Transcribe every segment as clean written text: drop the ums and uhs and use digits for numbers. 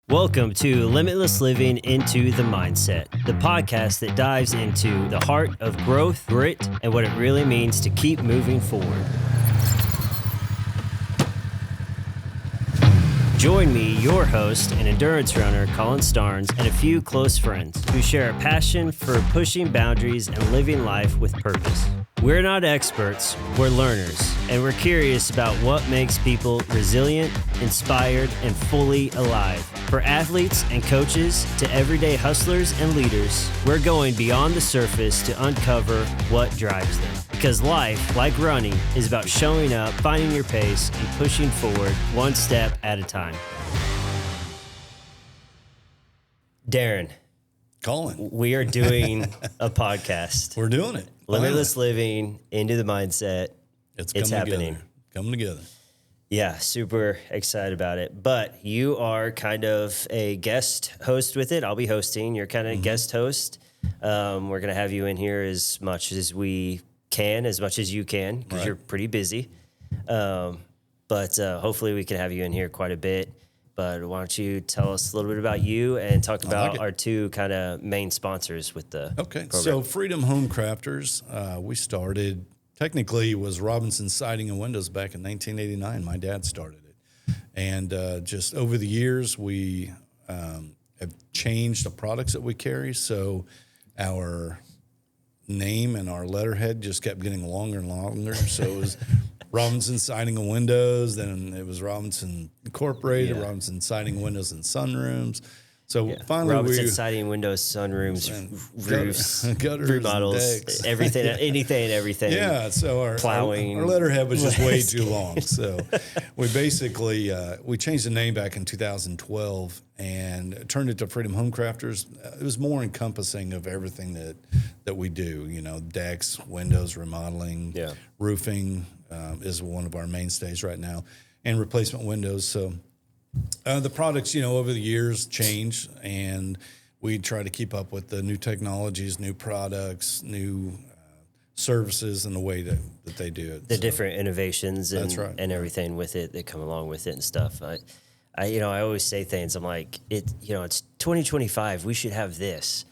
Welcome to Limitless Living Into the Mindset, the podcast that dives into the heart of growth, grit, and what it really means to keep moving forward. Join me, your host and endurance runner, Colin Starnes, and a few close friends who share a passion for pushing boundaries and living life with purpose. We're not experts, we're learners, and we're curious about what makes people resilient, inspired, and fully alive. For athletes and coaches to everyday hustlers and leaders, we're going beyond the surface to uncover what drives them. Because life, like running, is about showing up, finding your pace, and pushing forward one step at a time. Darren. Colin. We are doing a podcast. We're doing it. Limitless Living Into the Mindset. It's happening. Coming together. Yeah, super excited about it. But you are kind of a guest host with it. I'll be hosting. You're kind of a guest host. We're going to have you in here as much as we can, as much as you can, because you're pretty busy. But hopefully we can have you in here quite a bit. But why don't you tell us a little bit about you and talk about our two kind of main sponsors with the program. So Freedom Home Crafters, we started, technically it was Robinson Siding and Windows back in 1989. My dad started it. And just over the years, we have changed the products that we carry. So our name and our letterhead just kept getting longer and longer. So it was Robinson Siding and Windows, then it was Robinson Incorporated, Robinson Siding, Windows, and Sunrooms. So finally, Robinson Siding, Windows, sunrooms, roofs, gutters, remodels, decks. everything, anything and everything. Yeah, so our letterhead was just way too long. So we basically we changed the name back in 2012 and turned it to Freedom Home Crafters. It was more encompassing of everything that we do. You know, decks, windows, remodeling, roofing is one of our mainstays right now, and replacement windows. So. The products, over the years change, and we try to keep up with the new technologies, new products, new services, and the way that they do it. The different innovations and everything with it that come along with it and stuff. I always say things. I'm like, it's 2025. We should have this.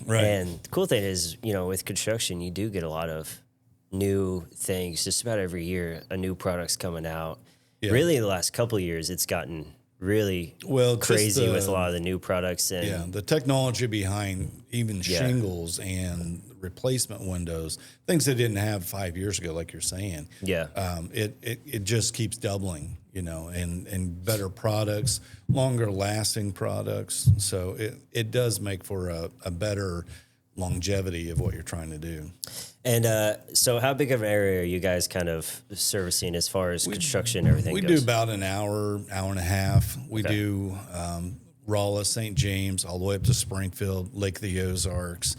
Right. And the cool thing is, with construction, you do get a lot of new things. Just about every year, a new product's coming out. Yeah. Really, the last couple of years, it's gotten really crazy with a lot of the new products. And the technology behind even shingles and replacement windows, things they didn't have 5 years ago, like you're saying. Yeah. It just keeps doubling, and better products, longer lasting products. So it does make for a better longevity of what you're trying to do. And so how big of an area are you guys kind of servicing as far as construction and everything goes? We do about an hour and a half. We do Rolla, St. James, all the way up to Springfield, Lake of the Ozarks.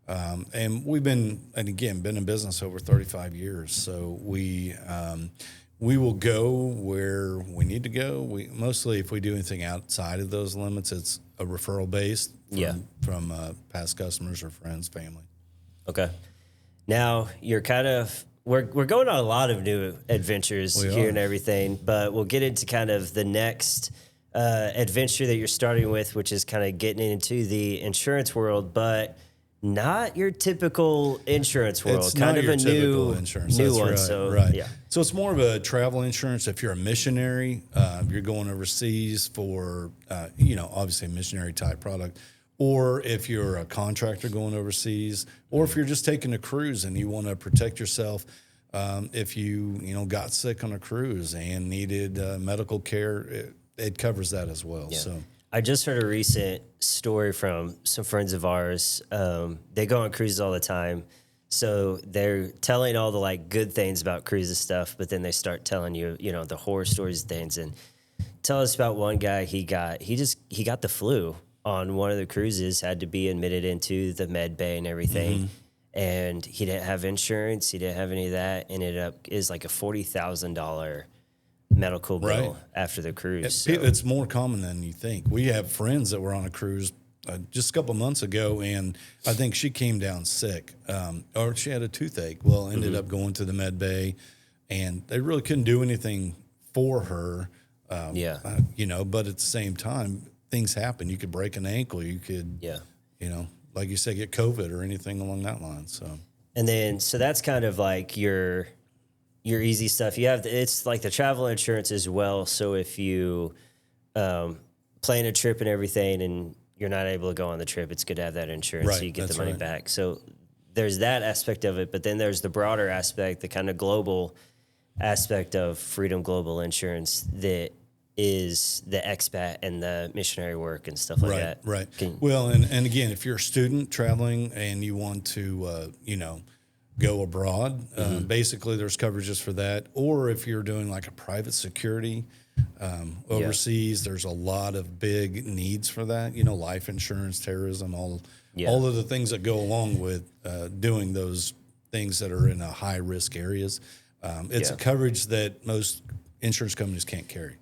And we've been in business over 35 years. So we will go where we need to go. We mostly, if we do anything outside of those limits, it's a referral based from past customers or friends, family. Okay. Now you're kind of we're going on a lot of new adventures here and everything, but we'll get into kind of the next adventure that you're starting with, which is kind of getting into the insurance world, but not your typical insurance world. It's kind not of your a typical insurance. new That's one. Right, so right. So it's more of a travel insurance. If you're a missionary, you're going overseas for obviously a missionary type product. Or if you're a contractor going overseas, or if you're just taking a cruise and you want to protect yourself, if you got sick on a cruise and needed medical care, it covers that as well. Yeah. So I just heard a recent story from some friends of ours. They go on cruises all the time, so they're telling all the good things about cruises stuff, but then they start telling you the horror stories and things. And tell us about one guy. He got the flu on one of the cruises, had to be admitted into the med bay and everything. And he didn't have insurance. He didn't have any of that. Ended up is like a $40,000 medical bill after the cruise. It's more common than you think. We have friends that were on a cruise just a couple months ago, and I think she came down sick, or she had a toothache. Well, ended up going to the med bay, and they really couldn't do anything for her. But at the same time, things happen. You could break an ankle. You could, you know, like you said, get COVID or anything along that line. So, and then, so that's kind of like your easy stuff. You have, it's like the travel insurance as well. So if you plan a trip and everything and you're not able to go on the trip, it's good to have that insurance so you get the money back. So there's that aspect of it, but then there's the broader aspect, the kind of global aspect of Freedom Global Insurance that is the expat and the missionary work and stuff like that. Right. Well, and again, if you're a student traveling and you want to, you know, go abroad, basically there's coverages for that. Or if you're doing like a private security overseas, there's a lot of big needs for that, you know, life insurance, terrorism, all of the things that go along with doing those things that are in a high risk areas. It's a coverage that most insurance companies can't carry.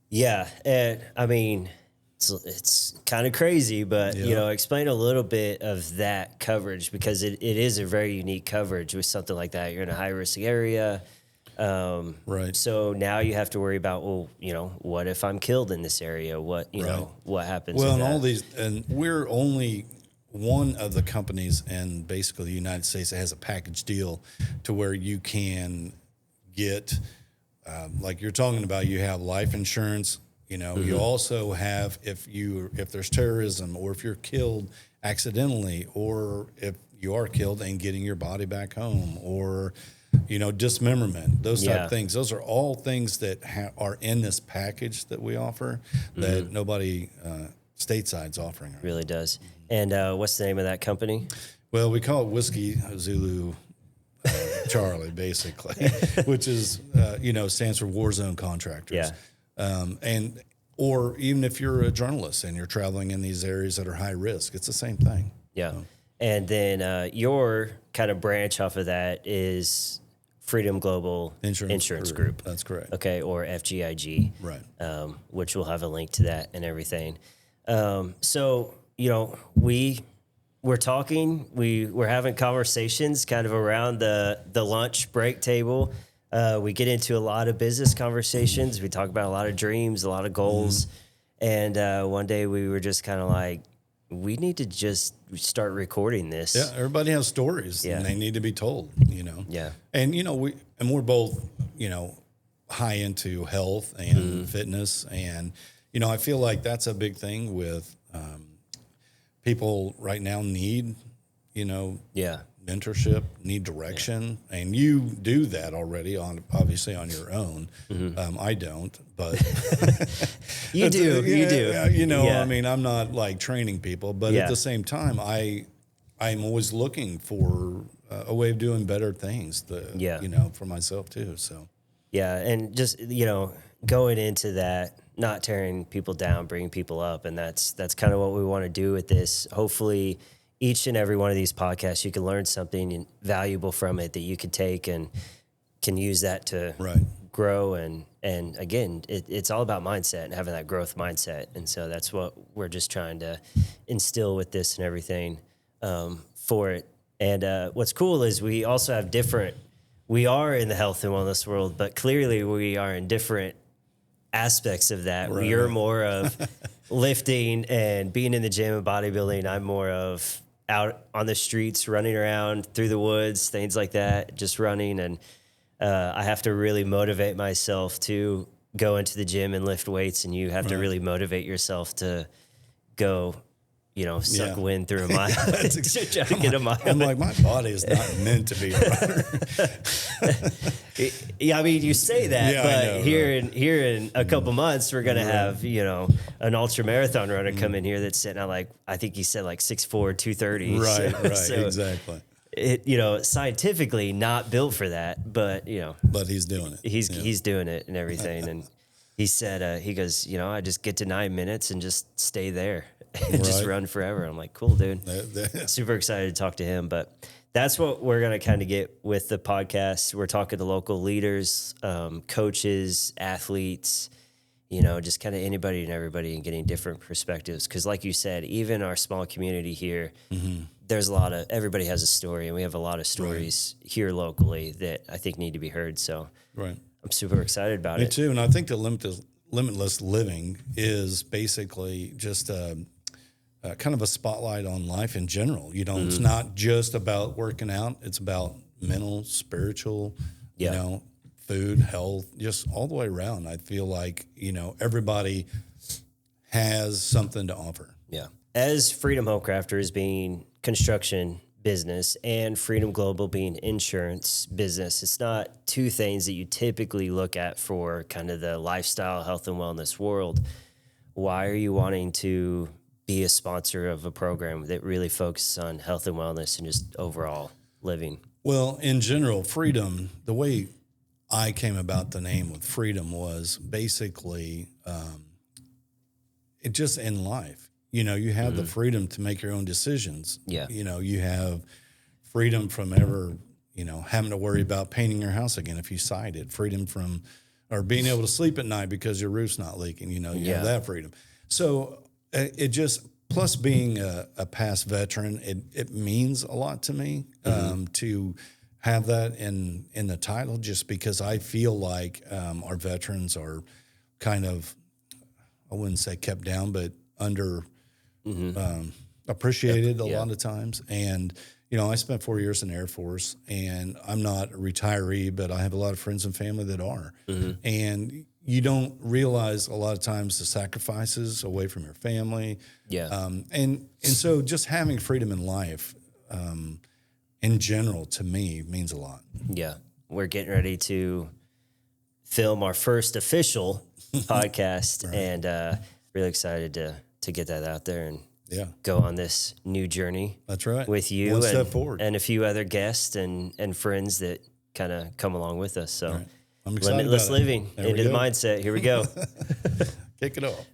Yeah. And I mean, it's kind of crazy, but, you know, explain a little bit of that coverage, because it is a very unique coverage with something like that. You're in a high risk area. Right. So now you have to worry about, well, you know, what if I'm killed in this area? What, you know, what happens? Well, and all these, and we're only one of the companies in basically the United States that has a package deal to where you can get, like you're talking about, you have life insurance. You know, you also have, if there's terrorism, or if you're killed accidentally, or if you are killed and getting your body back home, or, you know, dismemberment, those type of things. Those are all things that are in this package that we offer that nobody stateside's offering. Right? Really does. And what's the name of that company? Well, we call it Whiskey Zulu Charlie, basically, which is, you know, stands for War Zone Contractors. And or even if you're a journalist and you're traveling in these areas that are high risk, it's the same thing. And then your kind of branch off of that is Freedom Global Insurance Group. That's correct. Okay, or FGIG. Right. Which we'll have a link to that and everything. So, you know, we're talking, we're having conversations kind of around the lunch break table. We get into a lot of business conversations. We talk about a lot of dreams, a lot of goals. And one day we were just kind of like, we need to just start recording this. Yeah, everybody has stories and they need to be told, you know. And, you know, we're both, you know, high into health and fitness. And, you know, I feel like that's a big thing with people right now need, you know, mentorship, need direction, and you do that already obviously on your own. I don't, but you do. You know, I mean, I'm not like training people, but at the same time, I'm always looking for a way of doing better things. You know, for myself too. So and just, you know, going into that, not tearing people down, bringing people up, and that's kind of what we want to do with this. Hopefully, each and every one of these podcasts, you can learn something valuable from it that you can take and can use that to grow. And again, it's all about mindset and having that growth mindset. And so that's what we're just trying to instill with this and everything for it. And what's cool is we also have we are in the health and wellness world, but clearly we are in different aspects of that. You're more of lifting and being in the gym and bodybuilding. I'm more of out on the streets, running around through the woods, things like that, just running. And I have to really motivate myself to go into the gym and lift weights, and you have to really motivate yourself to go, you know, suck wind through a mile. Try to get a mile. I'm like, my body is not meant to be a runner. I mean, you say that, but know, here in a couple months, we're going to have, you know, an ultra marathon runner come in here that's sitting at like, I think he said like 6'4", 230. Right, exactly. It, you know, scientifically not built for that, but, you know. But he's doing it. He's doing it and everything. And he said, he goes, you know, I just get to 9 minutes and just stay there and just run forever. I'm like, cool, dude. Super excited to talk to him. But that's what we're going to kind of get with the podcast. We're talking to local leaders, coaches, athletes, you know, just kind of anybody and everybody, and getting different perspectives. Because like you said, even our small community here, there's everybody has a story, and we have a lot of stories here locally that I think need to be heard. So I'm super excited about it. Me too. And I think the limitless living is basically just kind of a spotlight on life in general. You know, it's not just about working out. It's about mental, spiritual, you know, food, health, just all the way around. I feel like, you know, everybody has something to offer. Yeah. As Freedom Homecrafters being construction business and Freedom Global being insurance business, it's not two things that you typically look at for kind of the lifestyle, health, and wellness world. Why are you wanting to be a sponsor of a program that really focuses on health and wellness and just overall living? Well, in general, freedom, the way I came about the name with freedom was basically it just in life. You know, you have the freedom to make your own decisions. Yeah. You know, you have freedom from ever, you know, having to worry about painting your house again if you side it. Freedom from, or being able to sleep at night because your roof's not leaking. You know, you have that freedom. So it just, plus being a past veteran, it means a lot to me to have that in the title, just because I feel like our veterans are kind of, I wouldn't say kept down, but under appreciated a lot of times. And, you know, I spent 4 years in the Air Force, and I'm not a retiree, but I have a lot of friends and family that are. And you don't realize a lot of times the sacrifices away from your family. Yeah. And so just having freedom in life in general, to me, means a lot. Yeah. We're getting ready to film our first official podcast, and really excited to get that out there and go on this new journey. That's right. With you One step forward. And a few other guests and friends that kind of come along with us. So I'm excited limitless about it. living into the mindset. Here we go. Kick it off.